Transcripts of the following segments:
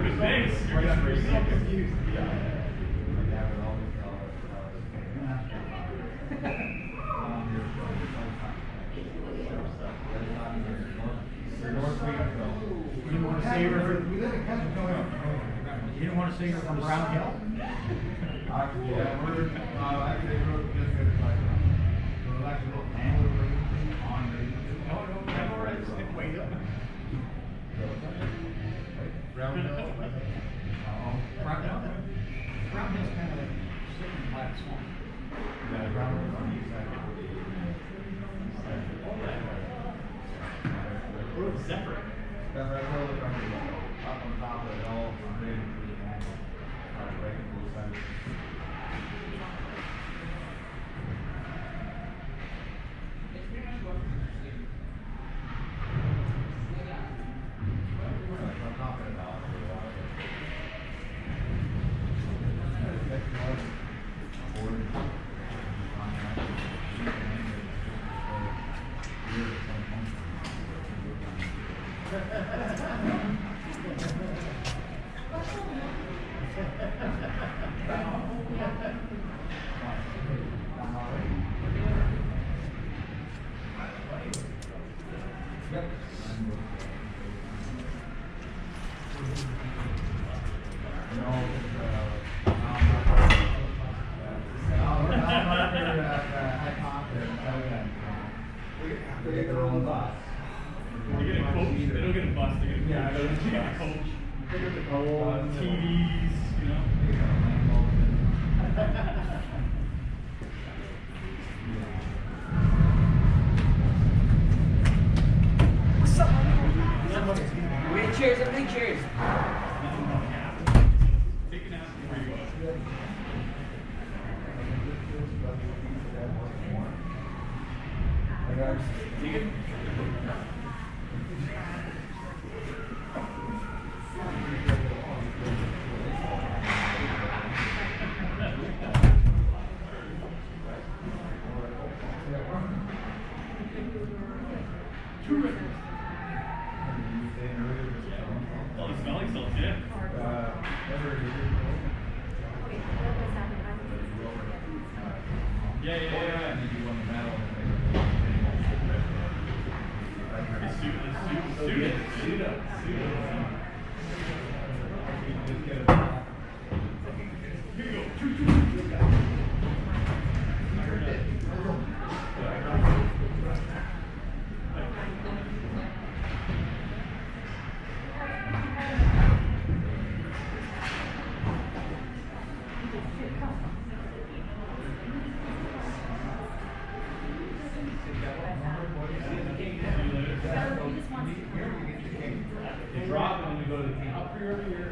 Thanks. You're just so confused. You want to save her for, we live in Kansas, no, you didn't want to save her from Brown Hill? Yeah, we're, actually, they wrote just good, like, like a little handle on the. No, I'm all right. Stick weight up. Brown Hill. Brown Hill? Brown Hill's kind of like sitting in black swamp. Yeah, Brown Hill's on the east side. Road's separate. That's right, we're looking up on top of it all, ready for the handle. Right to the side. I'm confident about it. They get their own bus. They get a coach. They don't get a bus. They get a coach. Yeah, They get a coach. They get the coach. TVs, you know. What's up? We need chairs, everything chairs. Take an ass before you go. Well, the smelling salts, yeah. Yeah. Suit up. Here you go. You drop and then you go to the team. I'll pre-order your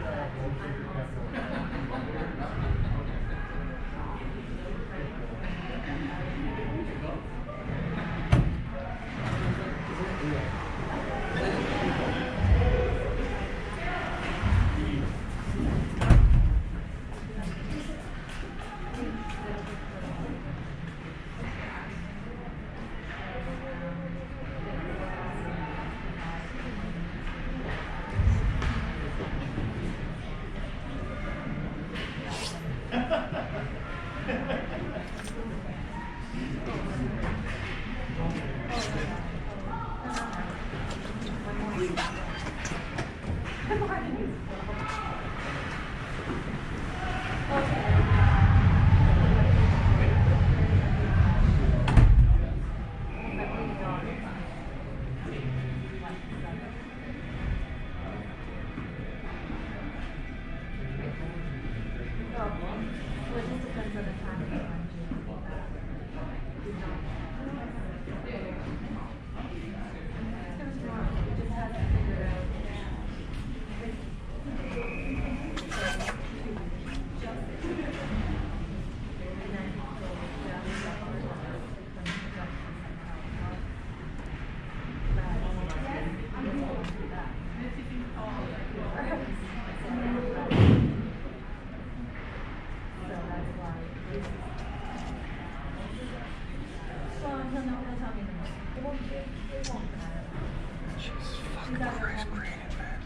Jesus fucking Christ, creative, man.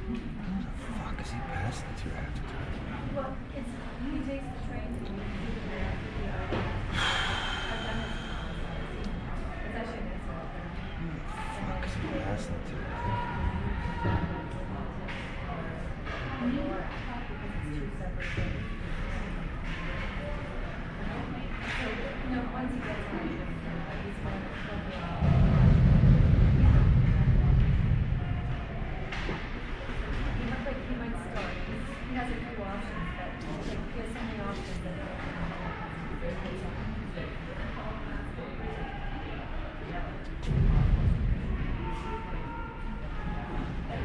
Who the fuck is he pass the two after time? Well, it's, he takes the train to me. I've done it. It's actually nice. Fuck, is he pass the two? Two separate things. So, no, once he gets home, he's going to he looks like he might start. He has a few options, but like, he has so many options that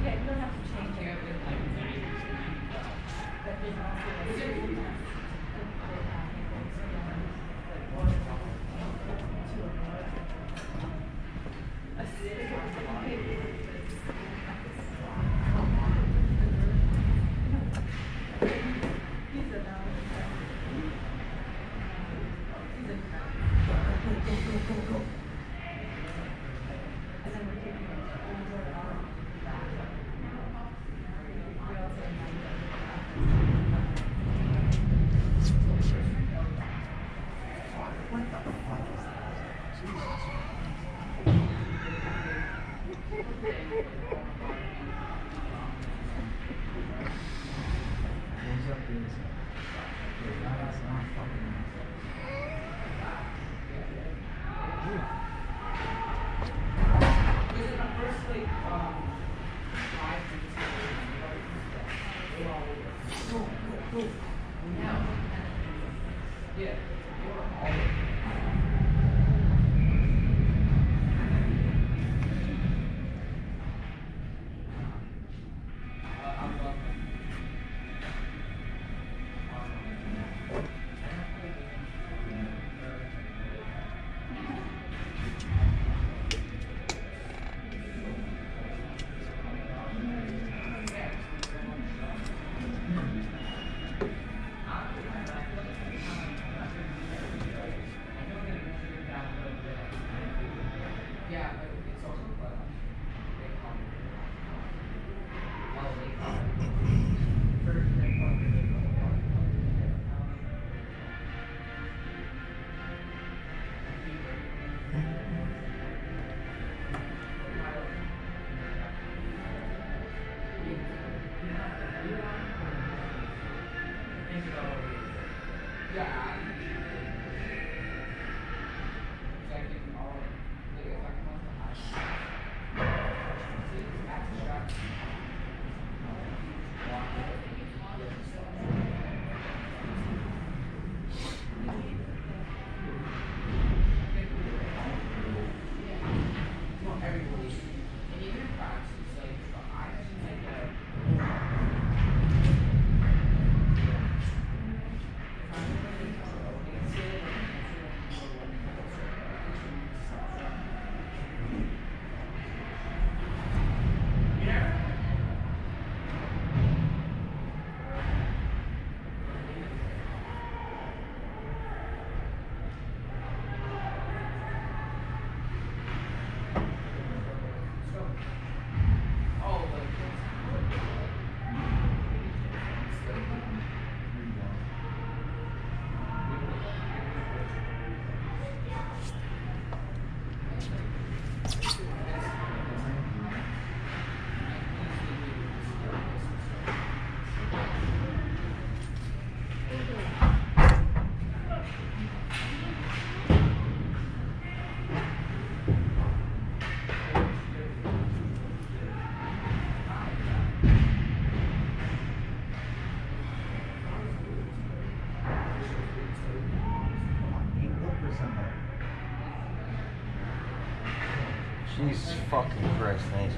yeah, you don't have to change it. But there's also Jesus fucking Christ, thanks.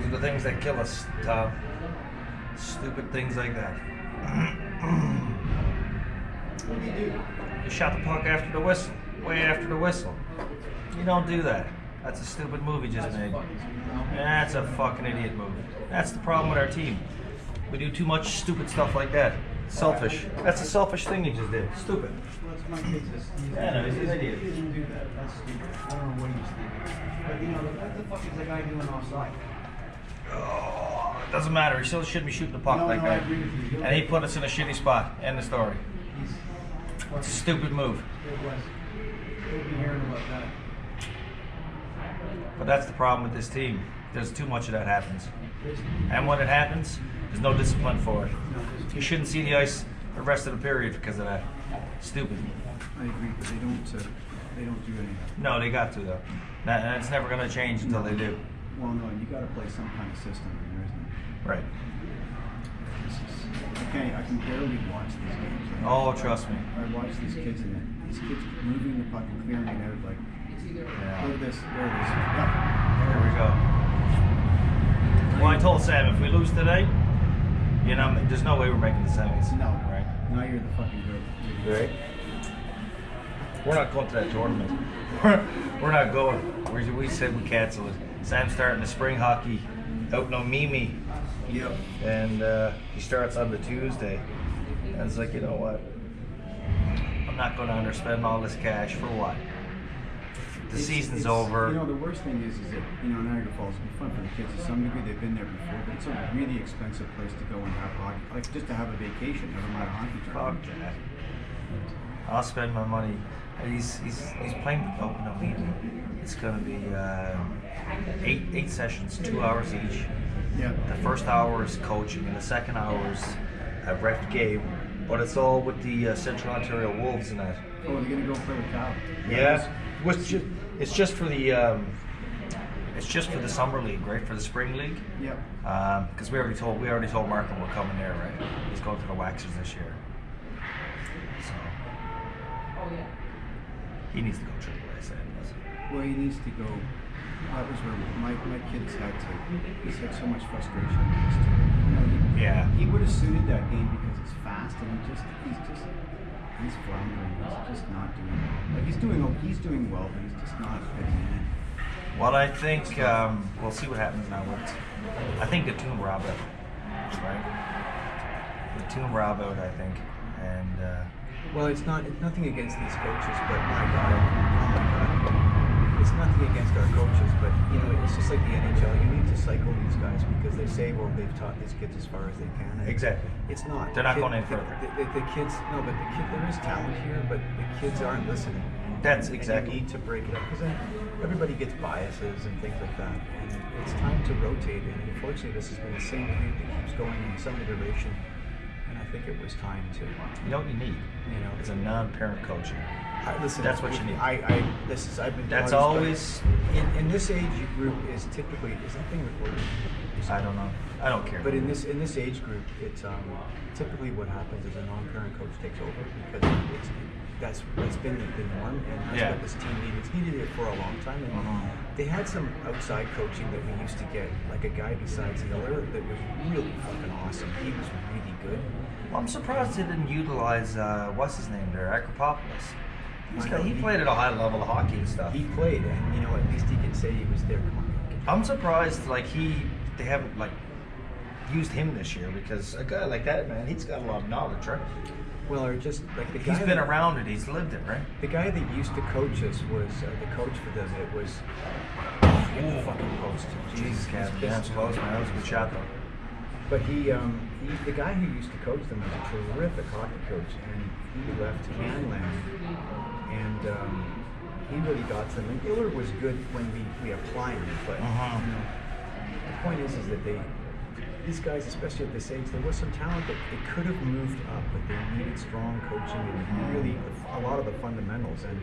are the things that kill us, Tom. Stupid things like that. What do you do? You shot the puck after the whistle, way after the whistle. You don't do that. That's a stupid move you just made. That's a fucking idiot move. That's the problem with our team. We do too much stupid stuff like that. Selfish. That's a selfish thing you just did. Stupid. My kid's Yeah, no, he's an idiot. He doesn't do that. That's stupid. I don't know what he's thinking. But you know, what the fuck is the guy doing offside? Oh, it doesn't matter. He still shouldn't be shooting the puck like I that. agree with you. And he put us in a shitty spot. End of story. He's It's a stupid move. It was. We'll be hearing about that. But that's the problem with this team. There's too much of that happens. And when it happens, there's no discipline for it. You shouldn't see the ice the rest of the period because of that. Stupid. I agree, but they don't do anything. No, they got to though. And it's never going to change until they do. Well, no, you got to play some kind of system, and there isn't. Right. I can barely watch these games. Oh, trust me. I watch these kids, and these kids moving the puck and clearing it out like, Yeah. look at this, there it is. Yep. Here we go. Well, I told Sam if we lose today, you know, there's no way we're making the semis. No. Right. Now you're the fucking good. Right. We're not going to that tournament. We're not going. We said we cancel it. Sam's starting the spring hockey out in Omimi. Yep. And he starts on the Tuesday. And it's like, you know what? I'm not going to underspend all this cash for what? The season's over. You know, the worst thing is that, you know, Niagara Falls will be fun for the kids to some degree. They've been there before, but it's a really expensive place to go and have hockey, like just to have a vacation, never mind a hockey Fuck tournament. that. I'll spend my money. He's playing with Open Omimi. It's going to be eight sessions, 2 hours each. Yeah. The first hour is coaching, and the second hour is a ref game. But it's all with the Central Ontario Wolves and that. Oh, they're gonna go play with Cal. Yeah, it's just for the summer league, right? For the spring league. Yep. Because we already told Markham we're coming there, right? He's going to the Waxers this year. So he needs to go AAA, Sam. Well, he needs to go. That was where my kids had to. He's had so much frustration. You know, Yeah. He would have suited that game because it's fast, and he's floundering. He's just not doing well. Like he's doing well, but he's just not fitting in. Well, I think we'll see what happens now. I think the Toon Rob out, right? The Toon Rob out, I think, and Well, it's nothing against these coaches, but my God, oh my God. It's nothing against our coaches, but you know, it's just like the NHL. You need to cycle these guys because they say, well, they've taught these kids as far as they can. And exactly. It's not. They're not going any further. The kids, no, but there is talent here, but the kids aren't listening. That's And exactly. you need to break it up because then everybody gets biases and things like that. And it's time to rotate. And unfortunately, this has been the same group that keeps going in some iteration. And I think it was time to. You know what you need? You know, It's a non-parent coach. listen, That's what you need. I've been. That's telling always. in this age group is that thing recorded? I don't know. I don't care. But in this age group, it's typically what happens is a non-parent coach takes over because that's been the norm, and that's Yeah. what this team needed. It's needed it for a long time, and they had some outside coaching that we used to get, like a guy besides Miller that was really fucking awesome. He was really good. Well, I'm surprised they didn't utilize what's his name there, Acropoulos. He He- played at a high level of hockey and stuff. He played, and you know, at least he can say he was there. Come on. I'm surprised they haven't used him this year because a guy like that, man, he's got a lot of knowledge, right? Well, or just like the guy. He's been around it. He's lived it, right? The guy that used to coach us was the coach for them. It was in the fucking post. Jesus, Captain. That's close, man. That was a good shot, though. But the guy who used to coach them was a terrific hockey coach, and he left Canland, and he really got them. And Iller was good when we applied him, but you know, the point is that these guys, especially at this age, there was some talent that they could have moved up, but they needed strong coaching and really a lot of the fundamentals. And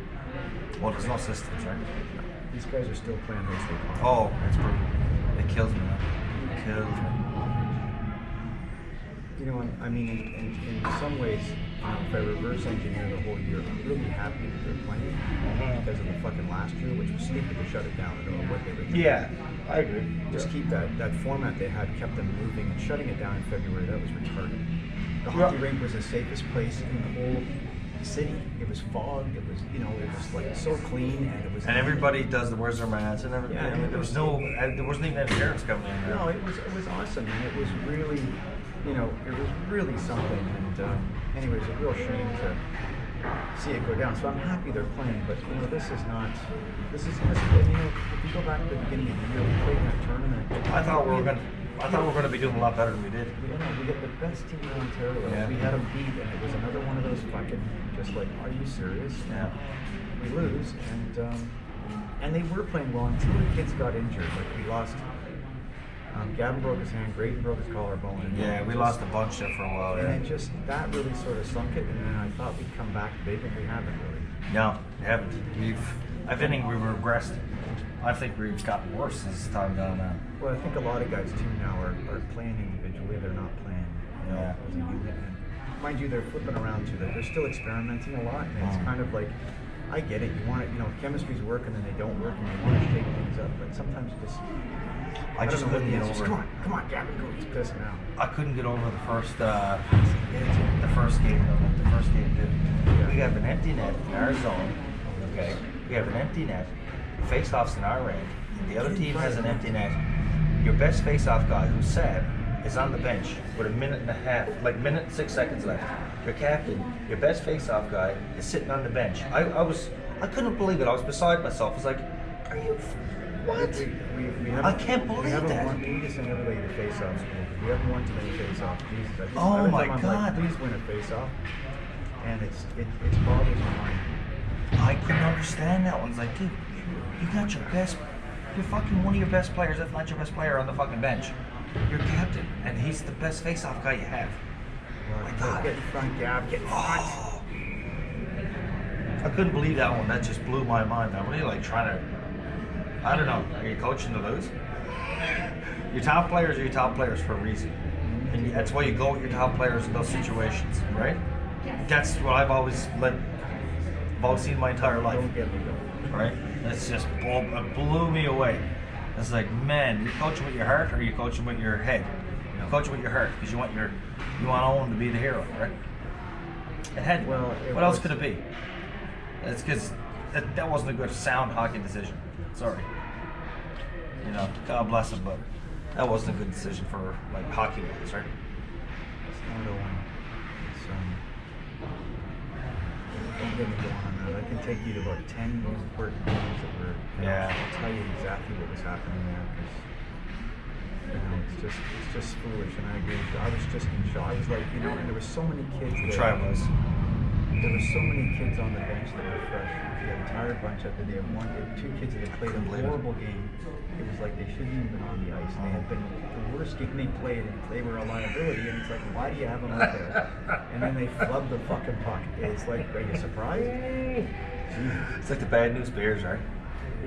Well, there's no systems, right? these guys are still playing high school hockey. Oh, that's brutal. It kills me, man. It kills me. You know, I mean, in some ways, you know, if I reverse engineer the whole year, I'm really happy that they're playing because of the fucking last year, which was stupid to shut it down. I don't know what they were thinking. Yeah. I agree. Just keep that format they had, kept them moving, and shutting it down in February, that was retarded. The Yeah. hockey rink was the safest place in the whole city. It was fog, it was, you know, it was like so clean, and it was. And everybody wears their masks and everything. Yeah, I mean, there wasn't even any parents coming in there. No, it was awesome, and it was really, you know, it was really something. And anyway, it's a real shame to see it go down. So I'm happy they're playing, but you know, this is, you know, if you go back to the beginning of the year, we played in that tournament. I thought we were going to be doing a lot better than we did. We got the best team in Ontario. Yeah. We had them beat, and it was another one of those fucking, just like, are you serious? Yeah. We lose, and they were playing well until the kids got injured. Like we lost. Gavin broke his hand. Graydon broke his collarbone. And Yeah, we lost a bunch there for a while. And Yeah. it just, that really sort of sunk it. And then I thought we'd come back big, and we haven't really. No, we haven't. I think we've regressed. I think we've gotten worse as time gone on. Well, I think a lot of guys too now are playing individually. They're not playing, you know, Yeah. as a unit. And mind you, they're flipping around too. They're still experimenting a lot, and it's kind of like, I get it. You want it, you know, chemistry's working and they don't work, and you want to shake things up. But sometimes you just, I just don't know what couldn't the get answer is. over it. Come on, Gavin, go. It's pissing out. I couldn't get over the first game. The first game, dude. We have an empty net in our zone. Okay. We have an empty net. Face-offs in our end. The other team has an empty net. Your best face-off guy, who's Sam, is on the bench with a minute and a half, like minute and 6 seconds left. Your captain, your best face-off guy, is sitting on the bench. I couldn't believe it. I was beside myself. I was like, are you? What? I can't believe that. We need to send everybody to face-off school. We haven't won too many face-offs. Jesus, Oh every my time I'm God. Like, please win a face-off. And it's bothering my mind. I couldn't understand that one. It's like, dude, you got your best, you're fucking one of your best players, if not your best player, on the fucking bench. You're captain, and he's the best face-off guy you have. Well, my God. Get in front, Gav. Get in front. Oh. I couldn't believe that one. That just blew my mind. I'm really like trying to, I don't know, are you coaching to lose? Your top players are your top players for a reason. And that's why you go with your top players in those situations, right? That's what I've always seen my entire life. Don't get me going. Right? It's just blew me away. It's like, man, you're coaching with your heart or you're coaching with your head? You're coaching with your heart because you want Owen to be the hero, right? It had. Well, what else could it be? It's because that wasn't a good sound hockey decision. Sorry. You know, God bless him, but that wasn't a good decision for like hockey wise, right? It's not Owen. It's, don't get me going on that. I can take you to about 10 important games that were. Yeah. I'll tell you exactly what was happening there because you know it's just foolish, and I agree with you. I was just in shock. I was like, you know, and there were so many kids. Try was. There were so many kids on the bench that were fresh. The entire bunch after they had two kids that had played a horrible game. It was like they shouldn't even been on the ice. They had been the worst game they played, and they were a liability. And it's like, why do you have them out there? And then they flub the fucking puck. It's like, are you surprised? Jesus. It's like the bad news bears, right?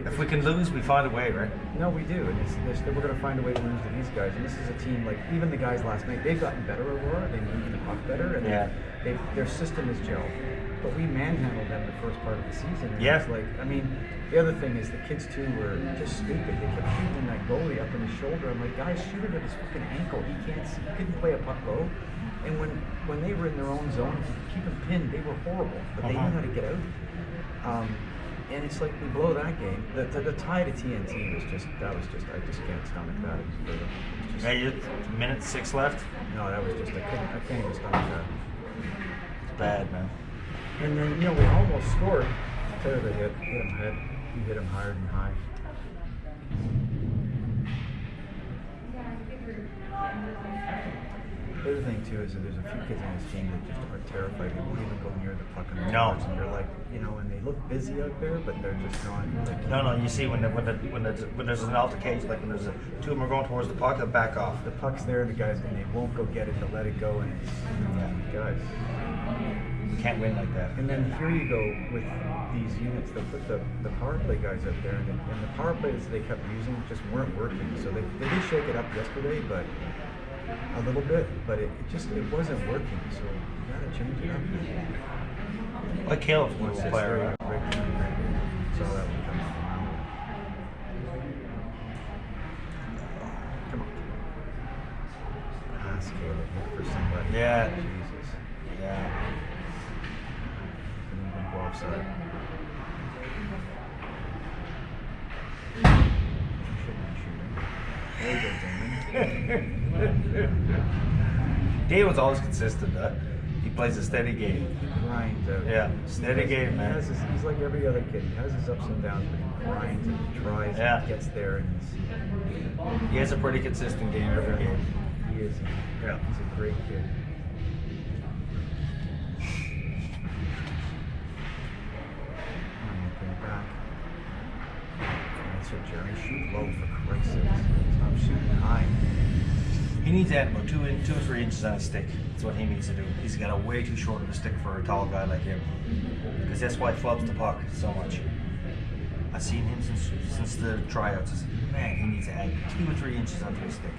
If we can lose, we find a way, right? No, we do, and we're going to find a way to lose to these guys. And this is a team like even the guys last night. They've gotten better, Aurora. They move the puck better, and their system is gelled. But we manhandled them the first part of the season. And Yeah. it's like, I mean, the other thing is the kids too were just stupid. They kept shooting that goalie up in his shoulder. I'm like, guys, shoot it at his fucking ankle. He can't see. He couldn't play a puck low. And when they were in their own zone, keep them pinned. They were horrible, but they knew how to get out. And it's like we blow that game. The tie to TNT was just I just can't stomach that. It was brutal. It was just, Hey, minute 6 left. no, that was just I can't even stomach that. It's bad, man. And then we almost scored. Terrible hit him head. He hit him hard and high. The other thing too is that there's a few kids on this team that just are terrified. They won't even go near the puck in the boards, and you're like, and they look busy out there, but they're just not. Like, No. You see, when there's an altercation, like when there's two of them are going towards the puck, they'll back off. the puck's there, and the guys, and they won't go get it. They'll let it go, and it's guys. You can't win like that. And then here you go with these units. They put the power play guys out there, and the power plays they kept using just weren't working. So they did shake it up yesterday, but a little bit, but it wasn't working. So you gotta change it up. Like Caleb's a little player. So that one comes around. Yeah. Jesus. Yeah. Couldn't even go offside. You shouldn't be shooting. There you go, Damon. Damon's always consistent, huh? He plays a steady game. He grinds out. Yeah, steady He game, man. he's like every other kid. He has his ups and downs, but he grinds and he tries Yeah. and he gets there. And He has a pretty consistent game every game. he is. Yeah. He's a great kid. Back. That's what Jeremy, shoot low for Christ's sake. Stop shooting high. He needs to add about 2 or 3 inches on his stick. That's what he needs to do. He's got a way too short of a stick for a tall guy like him. Because that's why he flubs the puck so much. I've seen him since the tryouts. I said, man, he needs to add 2 or 3 inches onto his stick.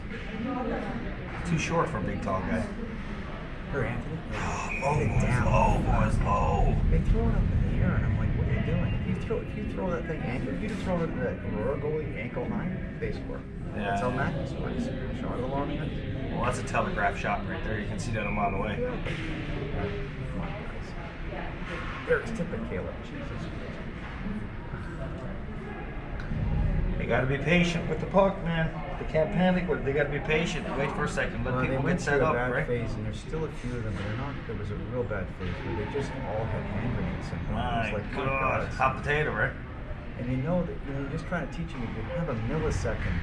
Too short for a big tall guy. Or Anthony. Low, boys, low. They throw it up in the air, and I'm like, what are you doing? If you throw that thing ankle, if you just throw it that Aurora goalie ankle high, they score. Yeah. That's how Matt scores. Shot it along the ice. Well, that's a telegraph shot right there. You can see that a mile away. Come on, guys. There's tip of Caleb. Jesus. They got to be patient with the puck, man. They can't panic with it. They got to be patient. Wait for a second. Let Well, they people went get set through a up, bad right? phase, and there's still a few of them. They're not. There was a real bad phase where they just all had hand grenades. And My it was like, God, it's- hot potato, right? And you know that you're just trying to teach them. You have a millisecond,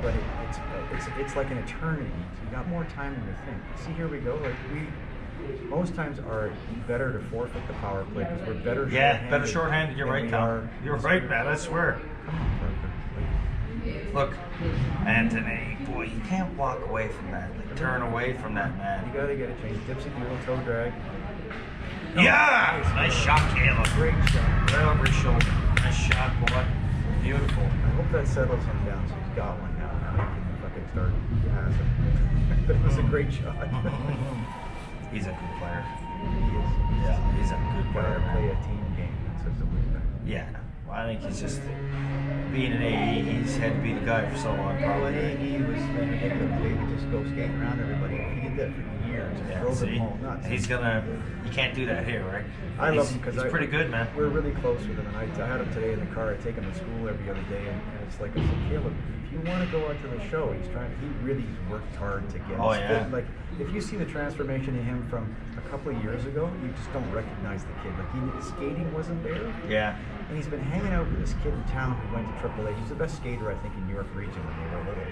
but it's like an eternity. You got more time than you think. See, here we go. Like we most times are better to forfeit the power play because we're better. Yeah, better shorthanded. You're than right, we Tom. are- You're right, man. I swear. Come on, Parker. Look, Anthony, boy, you can't walk away from that. Like, turn away from that, You man. gotta get a change. Dipsy doodle toe drag. Yeah! Nice shot, Caleb. Great shot. Right over his shoulder. Nice shot, boy. Beautiful. I hope that settles him down so he's got one now. Now he can fucking start passing. But it was a great shot. He's a good player. He is. Yeah, he's a good player, Gotta play man. a team game. That's a way back. Yeah, well, I think he's just being an AE. He's had to be the guy for so long, Well, probably. he was ridiculous. They would just go skating around everybody. He did that for years. Yeah, Drove see, them all nuts. he's gonna. You can't do that here, right? I love He's- him because he's pretty good, man. We're really close with him, and I had him today in the car. I take him to school every other day, and it's like I said, Caleb, if you want to go out to the show, he really worked hard to get. Oh, his yeah. fit. Like if you see the transformation in him from a couple of years ago, you just don't recognize the kid. Like his skating wasn't there. Yeah. And he's been hanging out with this kid in town who went to AAA. He's the best skater, I think, in New York region when they were little.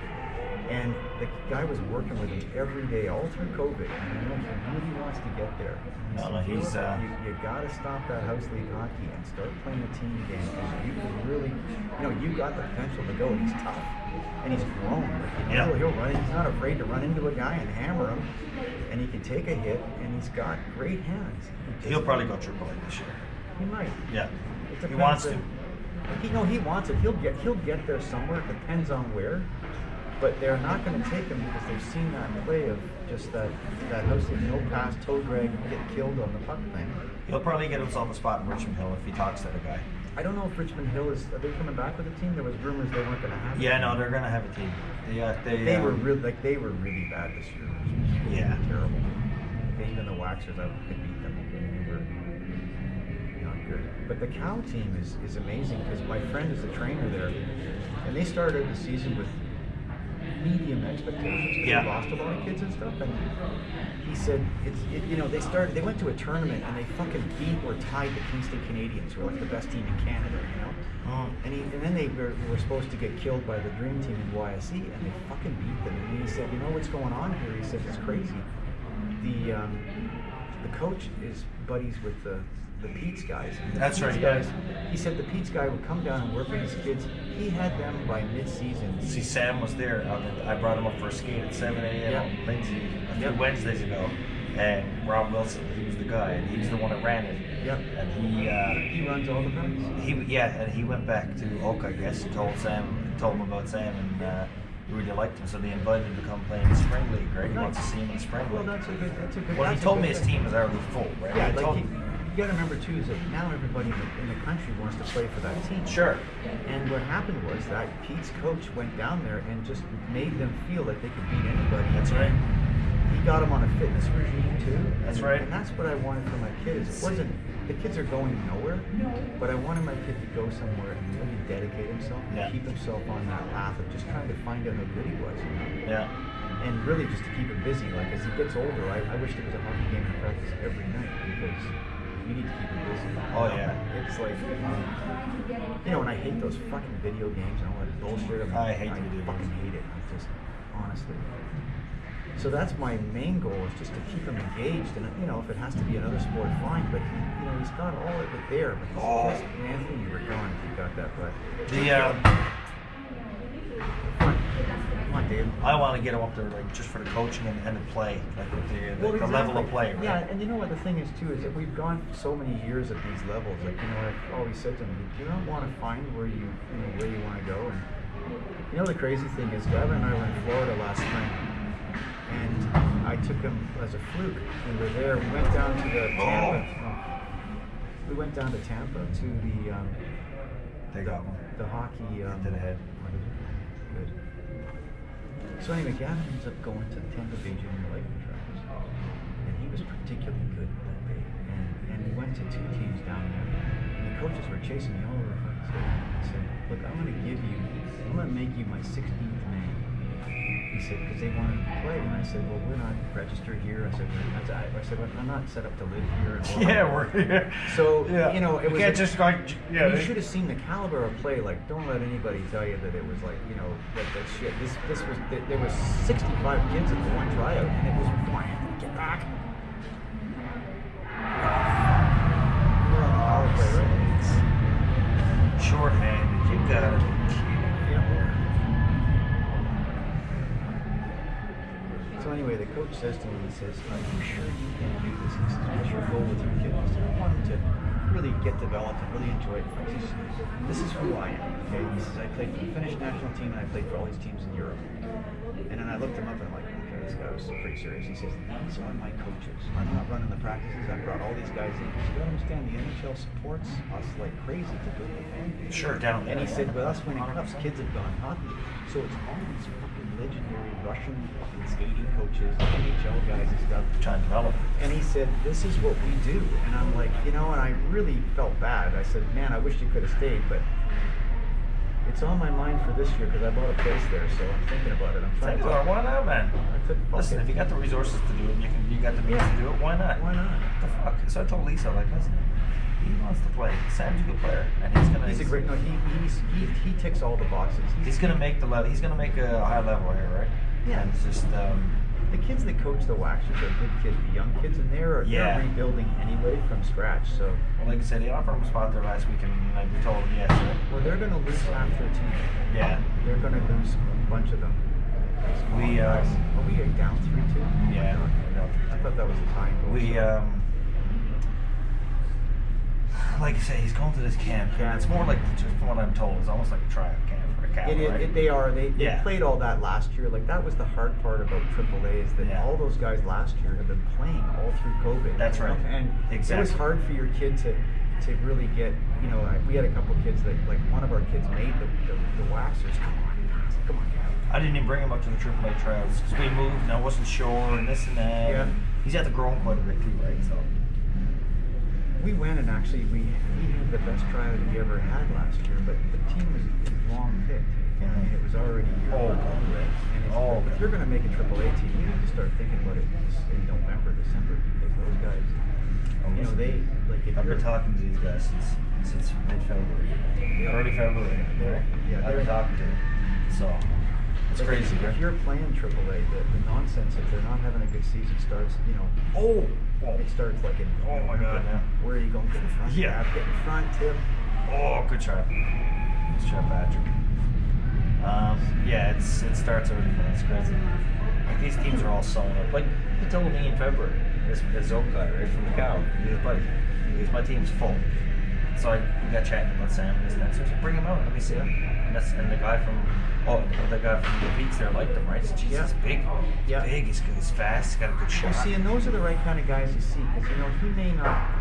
And the guy was working with him every day, all through COVID. And you know, he really wants to get there. And No, said, no, he's, "Caleb, you got to stop that house league hockey and start playing a team game. Because you can really, you got the potential to go. And he's tough. And he's grown. Like, Yeah. he'll run. He's not afraid to run into a guy and hammer him. And he can take a hit. And he's got great hands. He'll probably go AAA this year. He might. Yeah. It He depends wants to. on- he wants it. He'll get there somewhere. It depends on where. But they're not going to take him because they've seen that play of just that house league, no pass, toe drag, get killed on the puck thing. He'll probably get himself a spot in Richmond Hill if he talks to the guy. I don't know if Richmond Hill are they coming back with a team? There was rumors they weren't going to have. a Yeah, team. no, they're gonna have a team. They were really bad this year. Yeah. Terrible. Even the Waxers, I could beat them. They were not good. But the Cow team is amazing because my friend is a trainer there, and they started the season with medium expectations. 'Cause Yeah. They lost a lot of kids and stuff, and he said they went to a tournament and they fucking beat or tied the Kingston Canadians, who are like the best team in Canada, And then they were supposed to get killed by the Dream Team in YSE, and they fucking beat them. And he said, you know what's going on here? He said, it's crazy. The coach is buddies with the Pete's guys. And the That's Pete's right, yeah. guys, he said the Pete's guy would come down and work with his kids. He had them by mid-season. See, Sam was there. I brought him up for a skate at 7 a.m. Yep. on Wednesday, a few Yep. Wednesdays ago. And Rob Wilson, he was the guy, and he was the one that ran it. Yep. And He runs all the practice. and he went back to Oak, I guess, and told him about Sam, and he really liked him, so they invited him to come play in the spring league, right? He wants to see him in the spring Well, league. that's a good. Well, he that's a told good me his thing. team is already full, right? Yeah, He like told you me. got to remember too is that now everybody in the country wants to play for that team. Sure. And what happened was that Pete's coach went down there and just made them feel that they could beat anybody. That's right. he got him on a fitness regime too. That's right. And that's what I wanted for my kids. It wasn't, the kids are going nowhere, but I wanted my kid to go somewhere and really dedicate himself and Yeah. keep himself on that path of just trying to find out how good he was. You know? Yeah. And really just to keep him busy. Like as he gets older, I wish there was a hockey game in practice every night because you need to keep him busy. Oh, yeah. It's like, you know, and I hate those fucking video games and all that bullshit. I hate the video fucking games. hate it. I just, honestly. So that's my main goal is just to keep him engaged. And, you know, if it has to be another sport, fine. But, you know, he's got all of it there. But he's just, Anthony, you were gone if you got that. But come on, Dave. I want to get him up there, like just for the coaching and the play, like with the level of play. Right? Yeah, and you know what the thing is too is that we've gone so many years at these levels. Like you know, I've always said to him, do you not want to find where you know where you want to go? And you know the crazy thing is, Gavin and I were in Florida last night, and I took him as a fluke. We were there. We went down to the Tampa. We went down to Tampa to the They got one. the hockey. To the head. Good. So anyway, Gavin ends up going to the Tampa Bay Junior Lightning Trials, and he was particularly good that day. And he went to 2 teams down there, and the coaches were chasing me all over the fucking stadium. I said, look, I'm going to make you my 16th man. He said, because they wanted to play, and I said, well, we're not registered here. I said, well, I'm not set up to live here. And Yeah, we're here. So you know, it was. Can't just go. Yeah. You should have seen the caliber of play. Like, don't let anybody tell you that it was like, you know, that shit. This was there was 65 kids at the one tryout, and it was get back. We're on the power play, right? Shorthanded. You got it. So anyway, the coach says to me, he says, are you sure you can do this? He says, what's your goal with your kid? I said, I want him to really get developed and really enjoy it. He says, this is who I am. Okay? He says, I played for the Finnish national team and I played for all these teams in Europe. And then I looked him up and I'm like, okay, this guy was pretty serious. He says, these are my coaches. I'm not running the practices. I brought all these guys in. He said, you understand the NHL supports us like crazy to build a fan base. Sure, down there. And he said, with us winning cups, kids have gone hockey. So it's all these fucking legendary Russian fucking skating coaches, NHL guys and stuff. Trying to develop. And he said, this is what we do. And I'm like, you know, and I really felt bad. I said, man, I wish you could have stayed, but it's on my mind for this year because I bought a place there, so I'm thinking about it. I'm trying to. Why not, man? I said, fuck Listen, it. if you got the resources to do it, you got the means to do it. Why not? Why not? The fuck? So I told Lisa, like, listen, he wants to play. Sam's a good player, and He's a great. No, he ticks all the boxes. He's gonna make the level. He's gonna make a high level here, right? Yeah. And it's just the kids that coach the Waxers are good kids. The young kids in there are they're rebuilding anyway from scratch. So. Well, like I said, he offered him a spot there last week, and we told him yes. Well, they're going to lose half their team. Yeah. They're going to lose a bunch of them. We are we down 3-2? Yeah. I thought that was a tie. Like I say, he's going to this camp. Yeah. It's more like, just from what I'm told, it's almost like a tryout camp or a camp. Right? They played all that last year. Like that was the hard part about AAA is that all those guys last year have been playing all through COVID. That's right. And it was hard for your kid to really get. You know, we had a couple kids that like one of our kids made the Waxers. Come on. I didn't even bring him up to the AAA tryouts because we moved and I wasn't sure and this and that. Yeah. And he's had to grow quite a bit too, right? So. We went and actually we had the best tryout we ever had last year, but the team was long picked. I mean, it was already year old. And if you're going to make a AAA team, you need to start thinking about it in November, December, because those guys, you know, they like. If I've been talking to these guys since mid-February, early February. I've been talking to them, so it's crazy. If you're playing AAA, the nonsense if they're not having a good season starts, you know. It starts like in. Oh my God! Yeah. Where are you going? Get in front. Yeah. Get in front, tip. Oh, good try. Good try, Patrick. Yeah, it starts early, man. It's crazy. Like these teams are all sewn up. Like he told me in February, this Zoka, right from the cow. He was buddy. My team's full. So we got chatting about Sam and this and that. So I said, bring him out. Let me see him. And the guy from the Peaks there liked him, right? So Jesus, big. Yeah. Big. He's fast. He's got a good shot. You see, and those are the right kind of guys you see, because you know he may not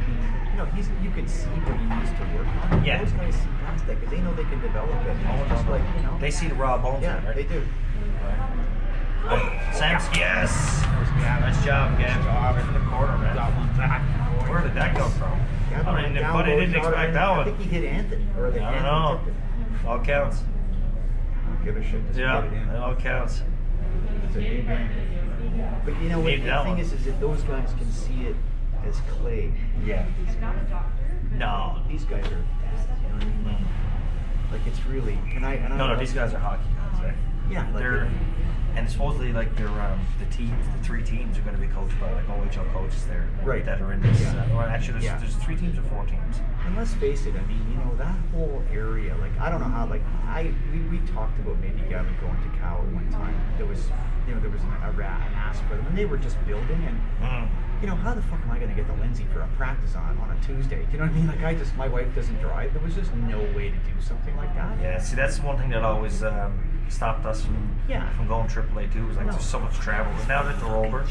be. You know, you could see what he needs to work on. Yeah. Those guys see past that because they know they can develop it. It's just like, you know. They see the raw bones. Yeah, right? they do. Sam's, yes! Nice job, Gab. In the corner, man. Got one back. Where did that come from? Gavin I went mean, down buddy low, didn't shot expect it. that I one. think he hit Anthony. Or the I don't Anthony know. tipped it. All counts. I don't give a shit. Just Yeah, get it in. it all counts. It's a new game. But you know what Need the that thing one. is that those guys can see it as clay. Yeah. No. These guys are, you know what I mean? Like it's really, No, these guys are hockey guys, right? Yeah, like They're, and supposedly like they're the 3 teams are going to be coached by like OHL coaches there, Right. That are in this. Yeah. Well, actually, Yeah. there's 3 teams or 4 teams. And let's face it, I mean, you know, that whole area, like, I don't know how, like, we talked about maybe Gavin going to Cal at one time. There was an ask for them, and they were just building, and, you know, how the fuck am I going to get the Lindsay for a practice on a Tuesday? You know what I mean? Like, my wife doesn't drive. There was just no way to do something like that. Yeah, see, that's one thing that always stopped us from going AAA too. Was like there's so much travel. But now that they're older,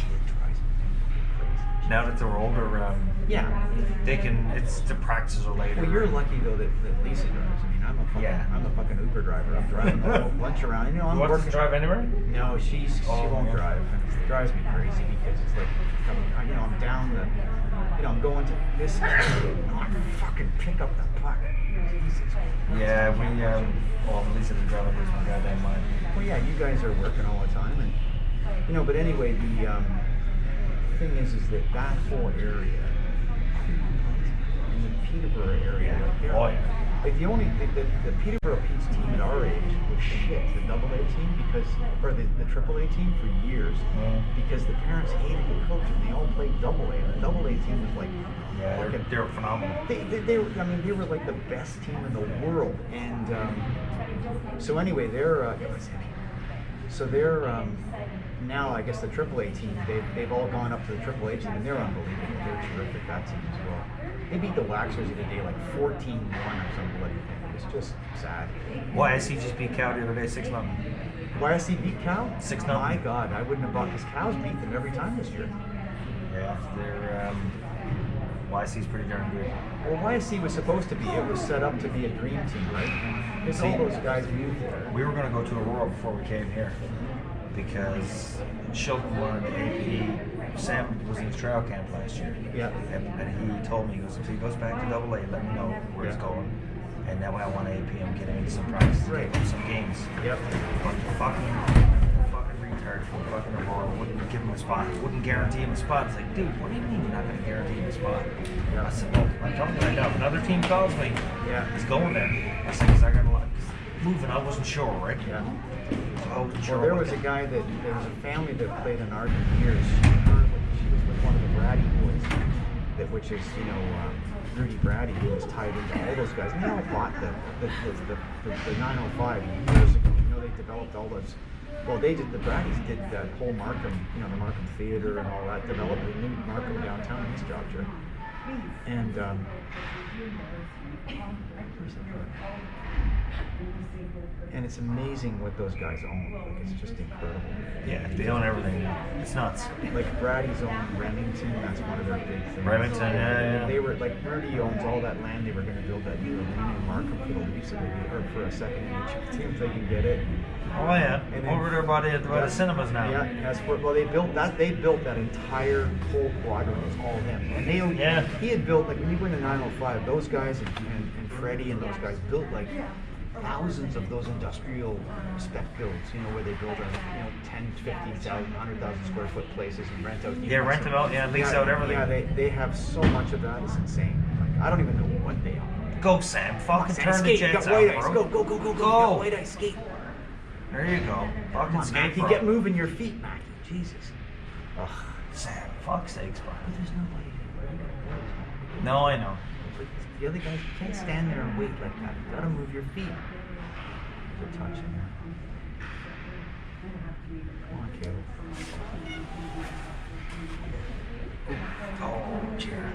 they can. It's the practices are later. Well, you're lucky though that Lisa drives. I mean, I'm a fucking Uber driver. I'm driving a whole bunch around. You know, I'm You want working. to drive anywhere? No, she won't yeah. drive, and it drives me crazy because it's like, I'm down the, I'm going to this, not fucking pick up the puck. Jesus. Yeah, we well, Lisa the driver was my goddamn mind. Well, yeah, you guys are working all the time, and but anyway, the thing is that whole area, in the Peterborough area, like they're, like the Peterborough Pete's team at our age was shit, the AA team or the AAA team for years, because the parents hated the coach and they all played AA. And the AA team was like, they were phenomenal. They were like the best team in the world, and so anyway, they're now I guess the AAA team, they've all gone up to the AAA team, and they're unbelievable. They're terrific, that team as well. They beat the Waxers the other day like 14-1 or something like that. It's just sad. YSC just beat Cal the other day 6-0. YSC beat Cal? 6-0. My God, I wouldn't have bought because Cal's beat them every time this year. Yeah, they're YSC's pretty darn good. Well, YSC was supposed to be. It was set up to be a dream team, right? Because all those guys moved there. We were going to go to Aurora before we came here because Shilton wanted AP. Sam was in his trial camp last year. Yeah. And he told me, if he goes back to AA, let me know where he's going. And that way I want AP him, get him into some practice, get him some games. Yep. But the fucking retard from fucking Aurora wouldn't give him a spot. Wouldn't guarantee him a spot. It's like, dude, what do you mean you're not going to guarantee him a spot? Yeah. I said, well, I'm telling you right now, if another team calls me, he's going there. I said, because I got a lot. Moving, I wasn't sure, right? Yeah. So I wasn't sure. Well, there was a guy there was a family that played in art for years. She was with one of the Brady boys, which is, Rudy Brady, who was tied into all those guys. And they all bought the 905 years ago. They developed all those. Well, the Brady's did that whole Markham, the Markham Theater and all that, developed a new Markham downtown in East Yorkshire. And, and it's amazing what those guys own. Like, it's just incredible. Yeah, they own everything now. It's nuts. Like Brady's own Remington, that's one of their big things. Remington, yeah. They were like, Rudy owns all that land. They were going to build that new arena in Markham for the Leafs, or for a second NHL team if they can get it. Oh yeah, And then, over there by the cinemas now. Yeah, that's what. Well, they built that entire whole quadrant. It's all him. And he had built, like, when you went to 905, those guys and Freddie and those guys built like thousands of those industrial spec builds, where they build 10, 50,000, 100,000 square foot places and rent out. Rent them out, lease out everything. Yeah, they have so much of that. It's insane. Like, I don't even know what they own. Go, Sam. Fucking Sam, turn skate. the jets out, White ice. bro. Go. White ice, skate. There you go. Fucking Come on, skate, Mackie, bro. get moving your feet, Mackie. Jesus. Ugh. Sam, fuck's sakes, bro. But there's nobody. No, I know. The other guys, you can't stand there and wait like that. You gotta move your feet. There's a touch in there. Come on, Caleb. Oh, cheer.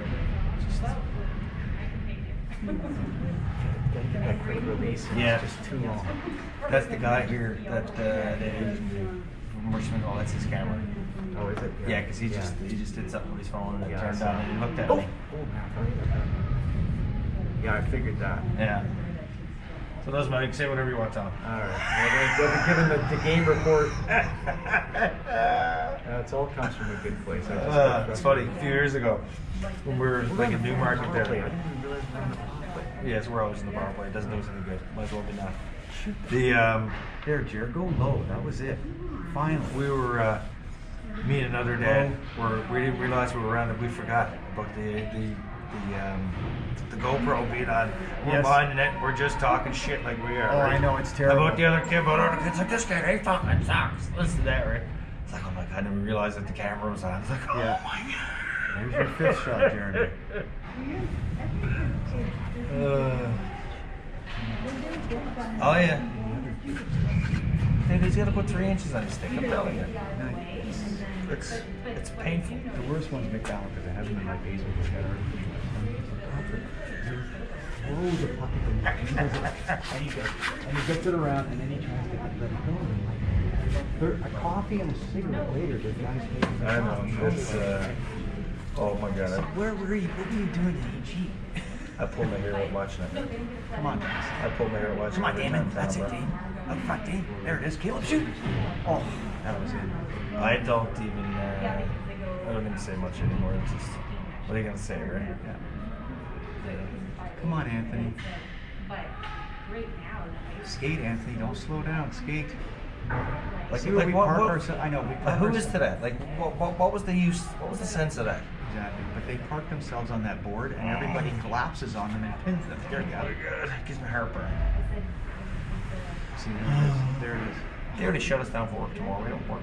Gotta get that quick release. Yeah. It's just too long. That's the guy here that Merchant. Oh, that's his camera. Oh, is it? Yeah, because he just did something with his phone and it Yeah, turned I saw on and he looked at Oh, me. man. Yeah, I figured that. Yeah. So those Mike, say whatever you want, Tom. All right. Well, they'll be given the game report. It all comes from a good place. I just got It's funny. A few years ago, when we were like in Newmarket I there. didn't even realize we were on the power play. Yes, we're always in the power play. It doesn't do us any good. Might as well be now. Shoot. The There, Jared, go low. That was it. Finally. we were me and another dad we didn't realize we were around and we forgot about the GoPro being on. We're Yes. behind the net and we're just talking shit like we are. Oh, right? I know, it's terrible. About the other kid, about other kids, like this kid, he fucking sucks. Listen to that, right? It's like, oh my god, I didn't realize that the camera was on. It's like, oh Yeah. my god. There's your fifth shot, Jeremy. Oh yeah. Dude, he's got to put 3 inches on his stick. I'm telling you. It's painful. The worst one's McDowell because I have him in my basement. He's got everything. Throws a puck at the net, and he gets it around, and then he tries to let it go. And a coffee and a cigarette later, the guy's taking the I know. shot. It's oh my god. Where were you? What were you doing in AG? I pulled my hair out watching it. Come on, guys. I pulled my hair out watching it. Come on, Damon. That's it, Dane. Up front, Dane. There it is. Caleb, shoot. Oh, that was in. I don't even say much anymore. It's just, what are you gonna say, right? Yeah. Come on, Anthony. Skate, Anthony. Don't slow down. Skate. See where we park ourselves. I know. We park Who is ourselves- to that? Like, what was the use? What was the sense of that? Exactly. But they park themselves on that board, and everybody collapses on them and pins them. There you go. God, it gives me heartburn. See, there it is. There it is. They already shut us down for work tomorrow. We don't work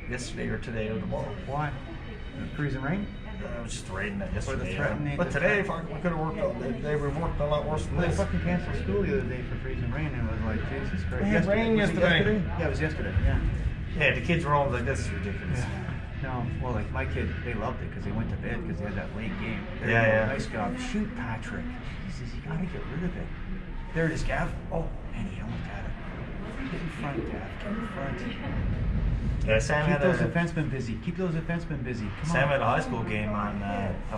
yesterday or today or tomorrow. Why? Freezing rain? It was just raining it Or yesterday. the threatening. But today, fuck, we could have worked all day. They were worked a lot worse than They this. fucking canceled school the other day for freezing rain, and it was like, Jesus Christ. They had rain Was it yesterday. Yeah, it was yesterday. Yeah. Yeah, the kids were all like, this is ridiculous. No, well, like my kid, they loved it because they went to bed because they had that late game. There Yeah, you go. yeah. Nice job. Shoot, Patrick. Jesus, you gotta get rid of it. There it is, Gav. Oh, man, he almost had it. Get in front, Gav. Get in front. Yeah, Sam Keep had those a defensemen busy. Keep those defensemen busy. Come Sam on. had a high school game on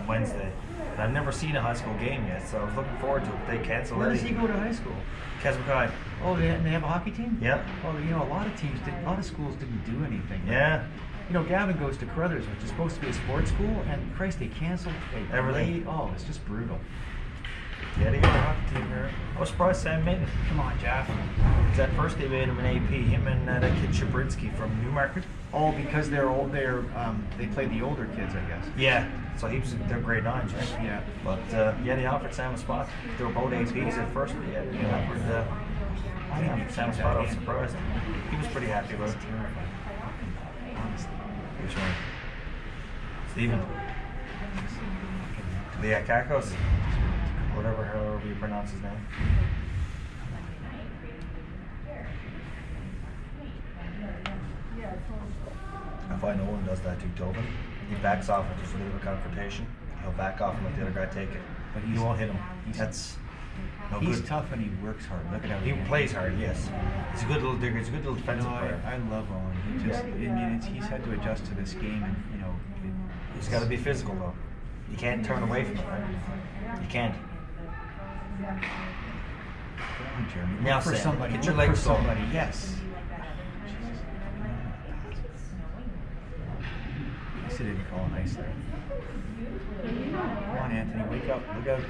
Wednesday. And I've never seen a high school game yet, so I was looking forward to it. They canceled Where it. does he go to high school? Keswick. Oh, they have a hockey team? Yep. Oh, you know, a lot of schools didn't do anything. Yeah. You know, Gavin goes to Carruthers, which is supposed to be a sports school, and Christ, they canceled. They Everything. delayed. Oh, it's just brutal. Yeah, they got a hockey team here. I was surprised Sam made it. Come on, Jeff. Because at first they made him an AP, him and that kid Shabrinsky from Newmarket. Oh, because they're old. They play the older kids, I guess. Yeah. So they're grade 9s, right? Yeah. But yeah, they offered Sam a spot. They were both APs at first, but yeah, they offered Sam a spot. I was surprised. He was pretty happy about it. Terrifying. Honestly. Which one? Steven. Liakakos. However you pronounce his name. I find no one does that to Tobin. He backs off if there's a bit of a confrontation. He'll back off and let the other guy take it. But he won't hit him. That's no He's good. tough and he works hard. Look at how He plays hard, yes. He's a good little digger. He's a good little No, defensive player. I love Owen. He just, he's had to adjust to this game, and you know, He's got to be physical though. You can't turn away from it, right? You can't. Come on, Jeremy. Now, Look for Sam, somebody. get your Look for legs going. somebody. Yes. I guess he didn't call an ice there. Come on, Anthony, wake up. Look out.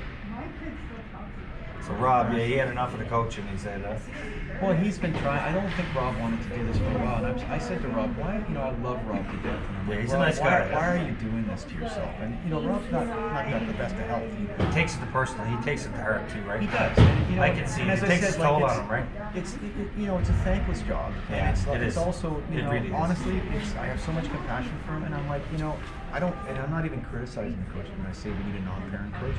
So Rob, yeah, he had enough of the coaching. He said, Well, he's been trying. I don't think Rob wanted to do this for a while. And I said to Rob, why? You know, I love Rob to death. And I'm Yeah, like, he's a "Rob, nice guy, yeah." Why are you doing this to yourself? And you know, Rob's not got the best of health either. he takes it to personal. He takes it to heart too, right? He does. And, you know, I can see and it. as It I takes said, its like, toll it's- on him, right? It's you know, it's a thankless job. Yeah, And it's like, it it's is. also, you It know, really is. honestly, I have so much compassion for him, and I'm like, you know, and I'm not even criticizing the coach when I say we need a non-parent coach.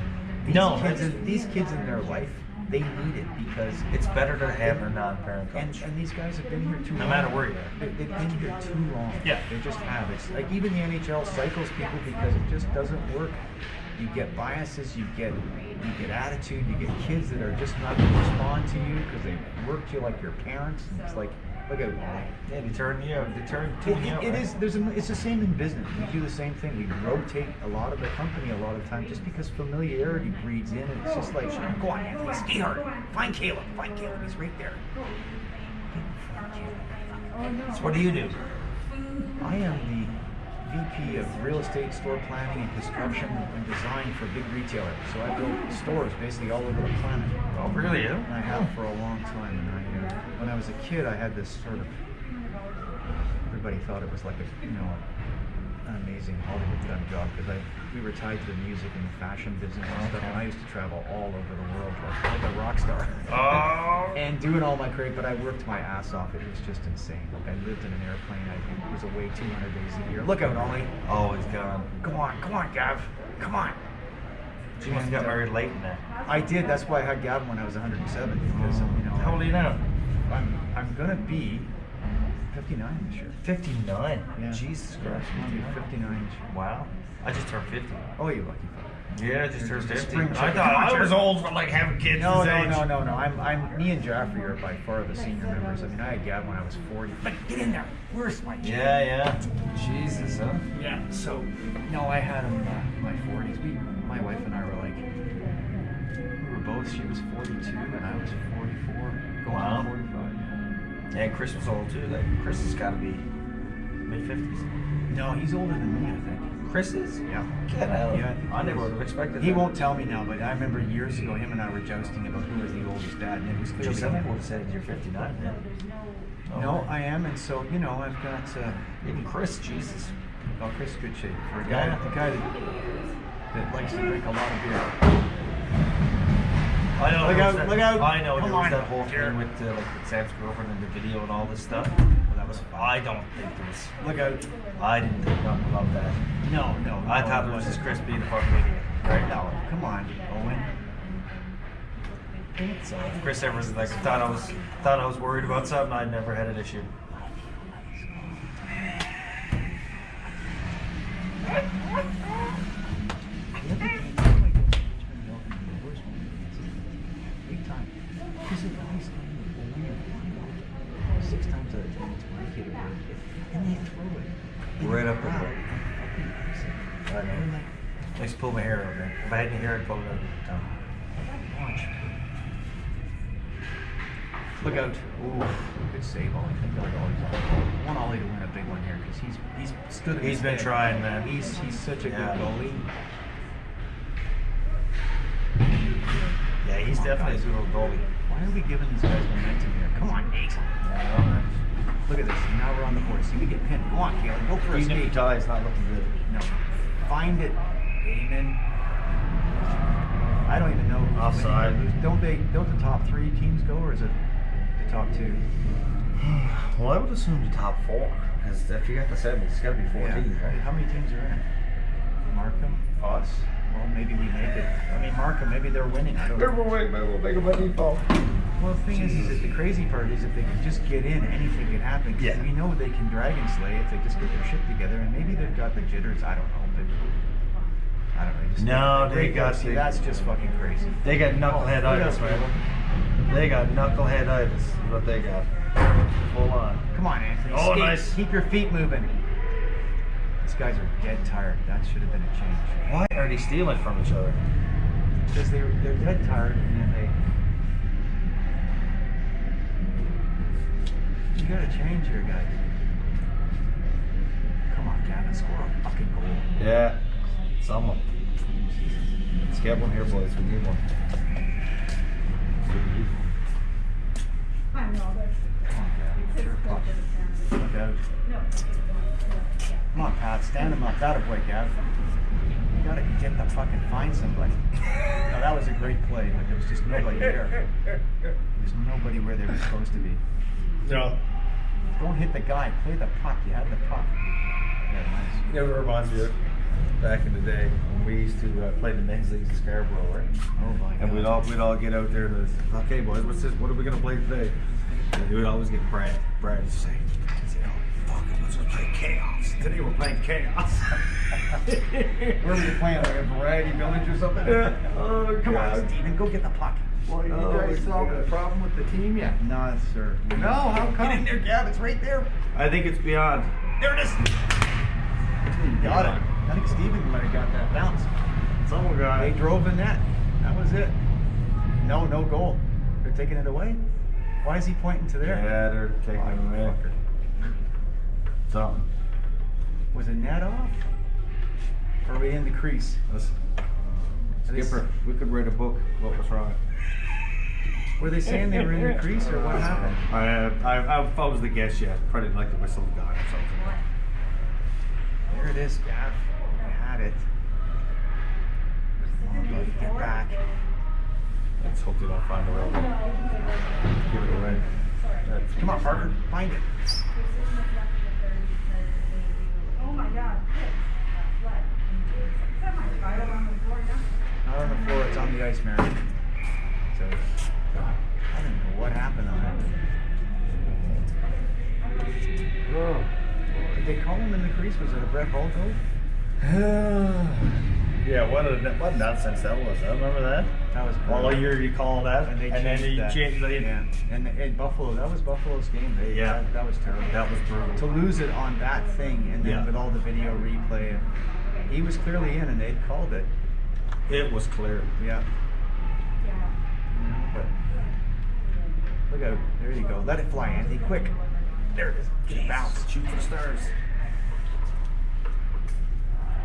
These kids in their life, they need it because It's better to have a non-parent and coach. these guys have been here too long. No matter where you are. They've been here too long. Yeah. They just have. It's like even the NHL cycles people because it just doesn't work. You get biases, you get attitude, you get kids that are just not going to respond to you because they worked you like your parents. And it's like Look at Wally. Yeah, they turn you out. They turn you out. It right? is. It's the same in business. We do the same thing. We rotate a lot of the company a lot of time just because familiarity breeds in, and it's just like, go on, Anthony, stay hard. Find Caleb. Find Caleb. He's right there. So what do you do? I am the VP of Real Estate, Store Planning, and Construction and Design for big retailers. So I build stores basically all over the planet. Oh, really? And I have for a long time. And when I was a kid, I had this sort of. Everybody thought it was like an amazing Hollywood kind of job because we were tied to the music and the fashion business and stuff. And I used to travel all over the world like a rock star. Oh. And doing all my career, but I worked my ass off. It was just insane. Like I lived in an airplane. I was away 200 days a year. Look out, Ollie. Oh, he's gone. Come on, Gav. Come on. She must have got married late in that. I did. That's why I had Gavin when I was 107 because How old are you now? I'm gonna be 59 this year. 59. Yeah. Jesus Christ. I'm gonna be 59 this year. Wow. I just turned 50. Oh, you lucky fucker. Yeah, I just You're turned just a 50. spring I chicken. thought Come on, I was Jared. old for like having kids No. this age. Me and Jaffrey are by far the senior members. I mean, I had Gavin when I was 40. But get in there. Where's my kid? Yeah. Jesus, huh? Yeah. So, no, I had him in my 40s. My wife and I were like, we were both. She was 42 and I was 44, going Wow. on 45. Yeah, Chris was old too. Like Chris has got to be mid-50s. No, he's older than me, I think. Chris is? Yeah. Get out. Yeah. I never would have expected He that. won't tell me now, but I remember years ago him and I were jousting about who was the oldest dad, and it was clearly. Geez, some people would have said you're 59 then. No, I am, and so I've got. Even Chris, Jesus. Oh, Chris is good shape for a guy. Yeah. A guy that likes to drink a lot of beer. I know. Look there out, was that, look out. I know. Come there was on, that whole Jared. thing with Sam's girlfriend and the video and all this stuff. Well, that was. I don't think there was. Look out. I didn't think nothing about that. No. I thought it was just Chris being a fucking idiot. Right? No, come on, Owen. So if Chris ever was like thought I was worried about something, I never had an issue. Big time. Because it always six times out of 10 it's my kid or my kid. And they throw it. Right up the Wow. butt. I know. I used to pull my hair out, man. If I had any hair, I'd pull it out every time. Watch. Look out. Ooh, good save, Ollie. I feel like Ollie's on. Want Ollie to win a big one here because he's stood. He's been trying, man. He's such a Yeah. good goalie. Yeah, he's definitely a good old goalie. Why are we giving these guys momentum here? Come on, Nate. Yeah, I know, man. Look at this. Now we're on the board. See, we get pinned. Go on, Caleb. Go for a Even if he skate. dies, not looking good. No. Find it. Amen. I don't even know. who's Offside. winning. Don't the top three teams go, or is it the top two? Well, I would assume the top four. Because if you got the semis, it's got to be 14, Yeah. right? How many teams are in it? Markham? Us. Well, maybe we make it. I mean, Markham, maybe they're winning. I don't know. We'll make them by default. Well, the thing is that the crazy part is if they can just get in, anything can happen. 'Cause Yeah. we know they can dragon slay if they just get their shit together, and maybe they've got the jitters. I don't know. But I don't know. Just No, they they got see, the- that's just fucking crazy. They got Oh, knucklehead-itis, look out, man. They got knucklehead-itis is what they got. Full on. Come on, Anthony. Oh, skate. nice. Keep your feet moving. These guys are dead tired. That should have been a change. Why are they stealing from each other? Because they're dead tired, and then you gotta change here, guys. Come on, Gavin, score a fucking goal. Yeah. Someone. Let's get one here, boys. We need one. I know, that's. Come on, Gavin. Sure, puck. Look out. Come on, Pat, stand him up. That a boy, Gav. You gotta get the fucking find somebody. No, that was a great play, but there was just nobody there. There's nobody where they were supposed to be. No. Don't hit the guy. Play the puck. You had the puck. Yeah, nice. It reminds me of back in the day when we used to play the men's leagues in Scarborough, right? Oh my And God. we'd all get out there and okay, boys, what's this? What are we gonna play today? And we would always get Brad to say, oh, fuck it, let's play chaos. Today we're playing chaos. Where were you playing? Like a variety village or something? Yeah. Oh, Come God. on, Steven. Go get the puck. Well, you Oh, guys solved the God. problem with the team yet? No, sir. No, how come? Get in there, Gab. It's right there. I think it's beyond. There it is. Got it. I think Steven might have got that bounce. Someone got They it. drove in that. That was it. No goal. They're taking it away. Why is he pointing to there? Yeah, they're taking it away. Something. Was it net off? Or are we in the crease? Listen, Skipper, we could write a book. What was wrong? Were they saying they were in the crease or what happened? I was the guess yet. Probably like the whistle guy or something. There it is, Gav. I had it. Come on, buddy, get back. Let's hope they don't find a way. Give it away. That's Come on, Parker. Find it. Oh my God. Is that my title on the floor now? Not on the floor, it's on the ice, Mary. So, I don't know what happened on that. Did they call him in the crease? Was it a Brett Hall goal? Yeah, what nonsense that was. I remember that. That was All brutal. year you call that, And they then changed you that. change the Yeah, and Buffalo, that was Buffalo's game. Yeah. That was terrible. That was brutal. To lose it on that thing, and then Yeah. with all the video replay, he was clearly in, and they'd called it. It was clear. Yeah. But look out! There you go. Let it fly, Anthony. Quick. There it is. Get it bounce. Shoot for the stars.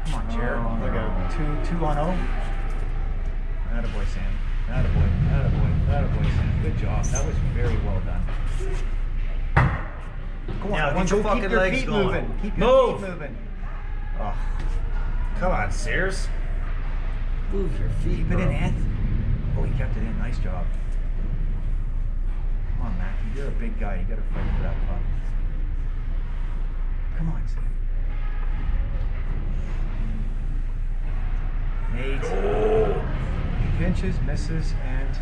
Come on, Jared. Oh, Look no. out. 2 on 0. Attaboy, Sam. Attaboy, Sam. Good job. That was very well done. Go on, Now, one, get your go, fucking keep your legs feet going. moving. Keep Move. your feet moving. Oh, Come on, Sears. Move your feet. keep it in, Ant. Oh, he kept it in. Nice job. Come on, Matthew. You're a big guy. You got to fight for that puck. Come on, Sam. Nate. Oh. Pinches, misses, and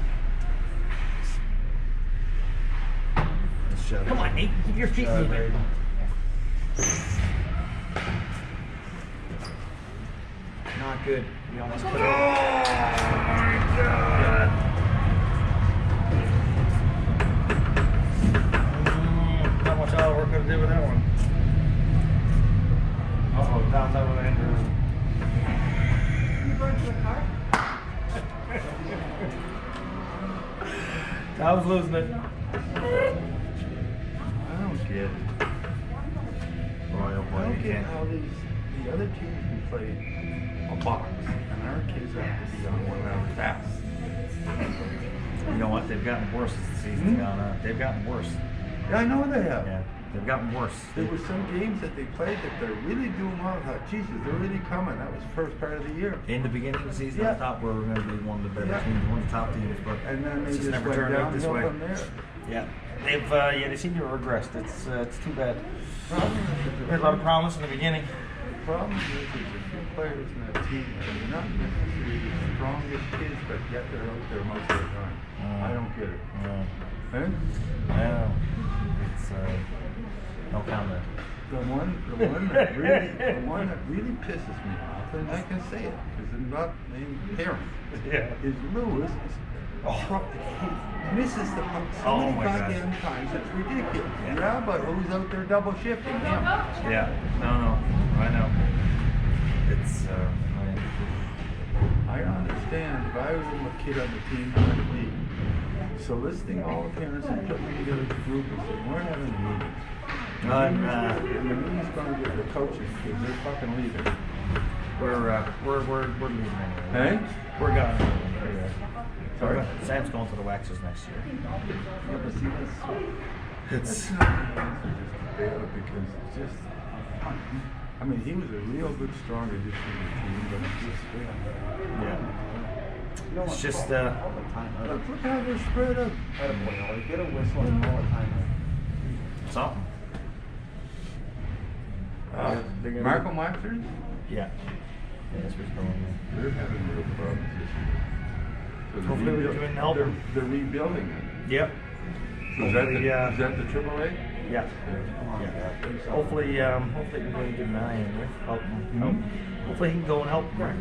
Shut come it. on, Nate. Keep your feet Shut it, moving. baby. Not good. We almost put it. Not much all we're gonna do with that one. Uh-oh, down that one, Andrew. You brought to the car? I was losing it. I don't get it. Boy, oh I boy, don't you get can't. how the other teams can play a box, and our kids have to be on 1 hour fast. You know what? They've gotten worse as the season's gone on. They've gotten worse. Yeah, I know they have. Yeah, they've gotten worse. There were some games that they played that they're really doing well. I thought, Jesus, they're really coming. That was the first part of the year. In the beginning of the season, I Yeah. thought we were going to be one of the better Yeah. teams, one of the top teams, but And then they it's just never went turned out this downhill way. from there. Yeah, they seem to have regressed. It's too bad. Problem is We had a lot of promise in the beginning. the problem is there's a few players in that team that are not necessarily the strongest kids, but yet they're out there most of the time. I don't get it. Yeah, Eh? I know. It's no comment. The one that really pisses me off, and I can say it because I'm not named parent, Yeah. is Lewis. He misses the puck so Oh many my gosh. goddamn times. It's ridiculous. Yeah. Yeah, but who's out there double shifting him? Yeah, no, I know. It's I understand if I was a kid on the team, I'd be soliciting all the parents and putting them together as a group and saying, we're having a meeting. I'm, And the meeting's gonna get the coaches because they're fucking leaving. we're leaving anyway. Hey? We're gone. Sorry? Sam's going to the Waxers next year. Yeah, but see, It's that's not the answer just to bail because it's just, I mean, he was a real good, strong addition to the team, but it's just, yeah. It's just look how they're spread out. Get a whistle and all the time. something. Marco Maxers, Yeah. Yeah, that's what's going on. they're having real problems this year. So they're Hopefully we rebuild- come in and help them. They're rebuilding it. Yep. Is that Hopefully, is that the AAA? Yeah. Yeah. Hopefully he can go and get an eye in there. Help him. Hopefully he can go and help him. Right?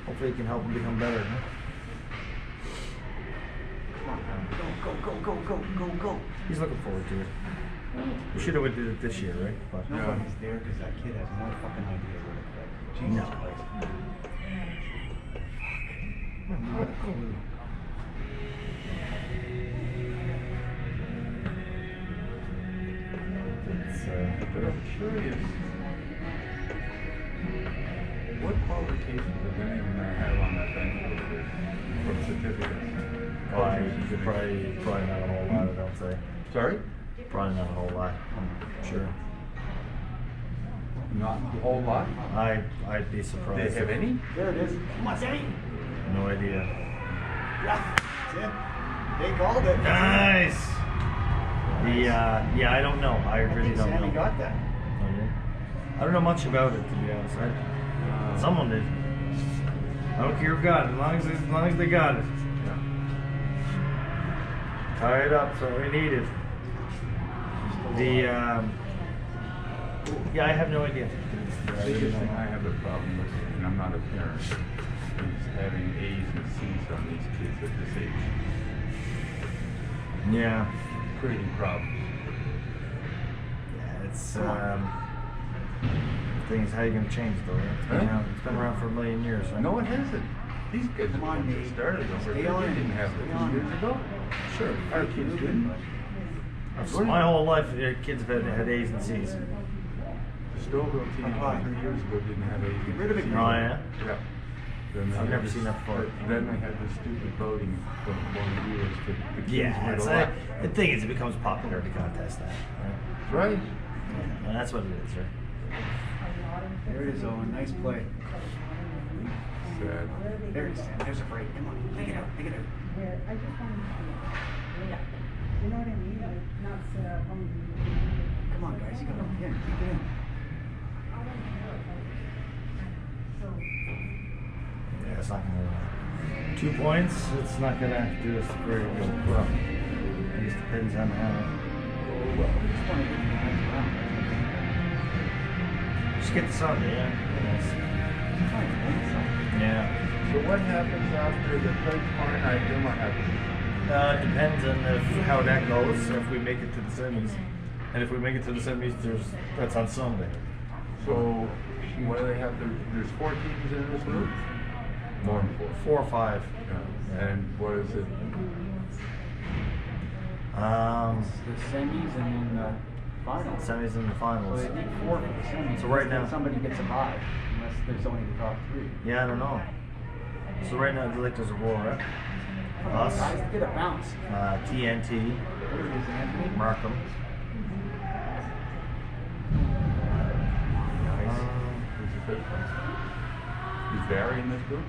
Hopefully he can help him become better. Huh? go. He's looking forward to it. We should have did it this year, right? But Nobody's there because that kid has no fucking idea what it's like. Jesus No. Christ. what a clue. But I'm curious, what qualifications does anyone have on that bench for certificates? Probably not a whole lot, I don't say. Sorry? Probably not a whole lot, I'm sure. Not a whole lot? I'd be Do surprised. they have any? There it is. Come on, Sammy. No idea. Yeah, that's it. They called it. Nice! Yeah, I don't know. I really think don't Sammy know. got that. Okay. I don't know much about it, to be honest. Someone did. I don't care who got it, as long as they got it. Tie it up, so we need it. Yeah, I have no idea. The biggest thing I have a problem with, and I'm not a parent, is having A's and C's on these kids at this age. Yeah. Creating problems. Yeah, it's thing is, how you gonna change it though? Right? It's been around for a million years, right? No, it hasn't. These kids Come on, when they Nate. started over Stay there, on they it. didn't have Stay it on 2 years it. ago. Sure. Our kids didn't. My whole life, kids have had A's and C's. The Stouffville team 2 years ago didn't have A's. Get rid of it. Oh yeah. Yeah. Then they I've had never this- seen that before. Then they had this stupid voting from 1 year to the kids Yeah, with it's a lot. the thing is, it becomes popular to contest that, right? Right. Yeah, and that's what it is, right? There it is, Owen. Nice play. Sad. There it is, Sam. There's a break. Come on. Take it out. Take it out. I just want to, you know what I mean? Like, not set up on the. Come on, guys. You got to keep it in. Keep it in. Yeah, it's not gonna. 2 points. It's not gonna do us very good. Well, it just depends on how. Well, we just want to get the next round. Just get the Sunday, yeah. Fine, win something. Yeah. So what happens after the third tomorrow night? Then what happens? Depends on how that goes. If we make it to the semis, and if we make it to the semis, that's on Sunday. So what do they have? There's 4 teams in this group. More than 4. 4 or 5. Yeah. And what is it? The semis and then the finals. Semis and the So finals. they need 4 for the semis. So right now- somebody gets a bye, unless there's only the top 3. Yeah, I don't know. So right now, like there's Aurora, us, Guys, get a bounce. TNT, There it is, Anthony. Markham. Who's the 5th one? Is Barry in this group?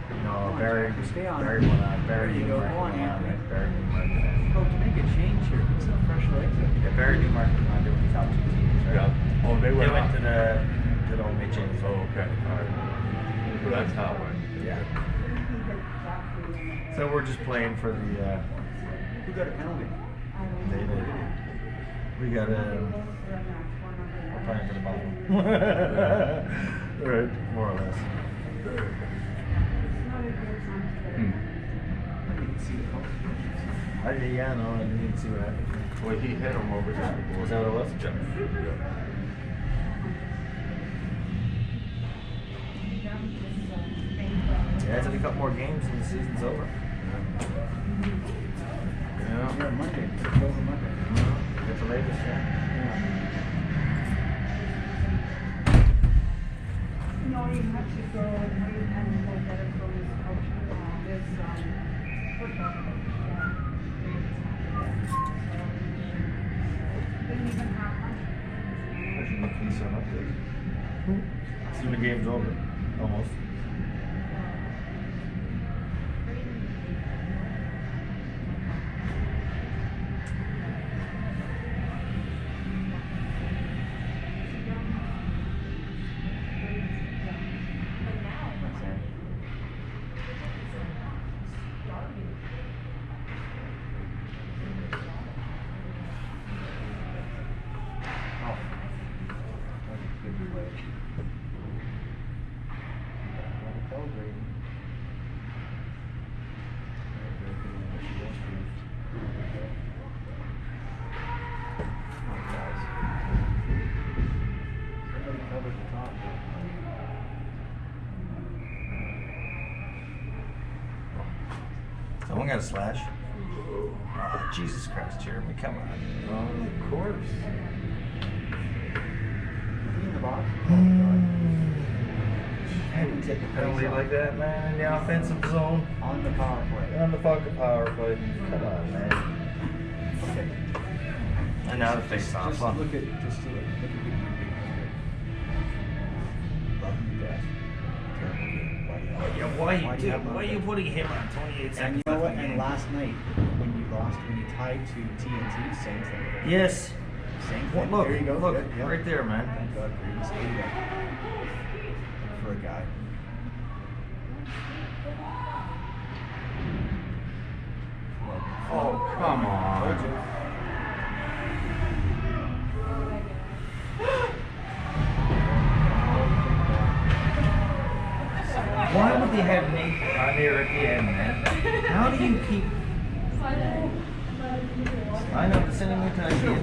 No, Come on, Barry. Jack, stay on Barry it. went on. There Barry you go. Newmarket Go on, went on. Anthony. Right? Barry Newmarket. Coach, make a change here. Put some fresh legs in. Yeah, Barry Newmarket went on. They were the top 2 teams. Right? Yeah. Oh, they They went went up. to the OMHA. Oh, okay. All right. So that's how it went. Yeah. So we're just playing for the. Who got a penalty? They did. We got we're playing for the bottom. Right, more or less. Hmm. Yeah, no, I didn't see what happened. Well, he hit him over there. Was that what it was? Yeah. Yeah, it's only a couple more games and the season's over. Yeah. Yeah, Monday. It's over Monday. It's the latest, yeah. No, you have to go and wait and look at it from this coach. This, football coach. Didn't even have lunch. Actually, look these on update. Soon the game's over. Almost. got a slash. Oh, Jesus Christ, Jeremy, come on. Oh, of course. In the box. And we take the Penalty place like that, man, in the offensive zone. on the power play. On the fucking power play. Come on, man. Okay. And now the face off. Just Huh? look at good movie. Love him to death. Terrible game. Why are you putting him on 28 And seconds you know left what? in the And game? last night, when you tied to TNT, same thing. Yes. Same Well, thing. look, there you go. look, Good, yeah. right there, man. Thank God Green stayed up for a guy. Oh, come on. Why would they have Nate on there at the end, man? How do you keep? I know the sending me to idea.